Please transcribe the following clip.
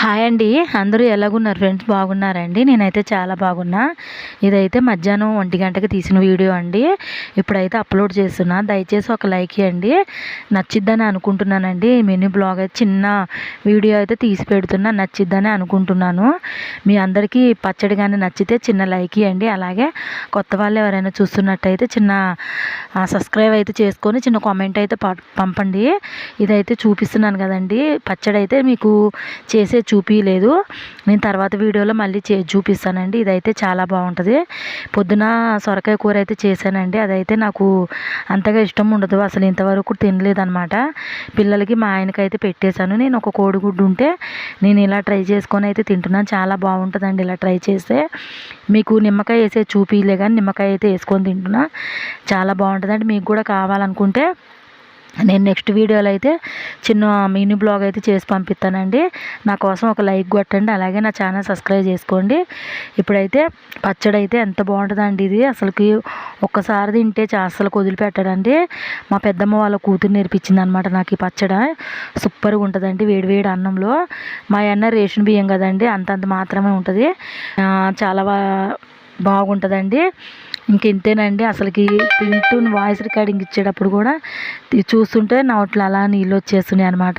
Hi అండి. అందరూ ఎలాగున్నారు friends? బాగున్నారండి? నేనైతే చాలా బాగున్నా. ఇదైతే మధ్యాహ్నం 1 గంటకి తీసిన వీడియో అండి. ఇప్పుడైతే అప్లోడ్ చేస్తున్నా. దయచేసి ఒక లైక్ ఇవ్వండి. నచ్చిద్దని అనుకుంటున్నానండి. మినీ బ్లాగ్ అయితే చిన్న వీడియో అయితే తీసి పెడుతున్నా. నచ్చిద్దని అనుకుంటున్నాను. మీ అందరికీ పచ్చడి కానీ నచ్చితే చిన్న లైక్ ఇవ్వండి. అలాగే కొత్త వాళ్ళు ఎవరైనా చూస్తున్నట్టయితే చిన్న సబ్స్క్రైబ్ అయితే చేసుకొని చిన్న కామెంట్ అయితే పంపండి. ఇదైతే చూపిస్తున్నాను కదండి. పచ్చడి అయితే మీకు చేసే చూపించలేదు. నేను తర్వాత వీడియోలో మళ్ళీ చూపిస్తానండి. ఇదైతే చాలా బాగుంటుంది. పొద్దున సొరకాయ కూర అయితే చేశానండి. అదైతే నాకు అంతగా ఇష్టం ఉండదు. అసలు ఇంతవరకు తినలేదన్నమాట. పిల్లలకి మా ఆయనకైతే పెట్టేశాను. నేను ఒక కోడిగుడ్డు ఉంటే నేను ఇలా ట్రై చేసుకొని అయితే తింటున్నాను. చాలా బాగుంటుందండి ఇలా ట్రై చేస్తే. మీకు నిమ్మకాయ వేసే చూపిలే కానీ నిమ్మకాయ అయితే వేసుకొని తింటున్నా. చాలా బాగుంటుందండి. మీకు కూడా కావాలనుకుంటే నేను నెక్స్ట్ వీడియోలో అయితే చిన్న మినీ బ్లాగ్ అయితే చేసి పంపిస్తానండి. నా కోసం ఒక లైక్ కొట్టండి. అలాగే నా ఛానల్ సబ్స్క్రైబ్ చేసుకోండి. ఇప్పుడైతే పచ్చడి అయితే ఎంత బాగుంటుందండి. ఇది అసలుకి ఒక్కసారి తింటే అసలు వదిలిపెట్టడండి. మా పెద్దమ్మ వాళ్ళ కూతురు నేర్పించింది అనమాట నాకు ఈ పచ్చడి. సూపర్గా ఉంటుందండి వేడివేడి అన్నంలో. మా అన్న రేషన్ బియ్యం కదండి, అంతంత మాత్రమే ఉంటుంది. చాలా బాగుంటుందండి. ఇంతేనండి. అసలుకి తింటూ వాయిస్ రికార్డింగ్ ఇచ్చేటప్పుడు కూడా చూస్తుంటే నోట్లో అలా నీళ్ళు వచ్చేస్తున్నాయి అనమాట.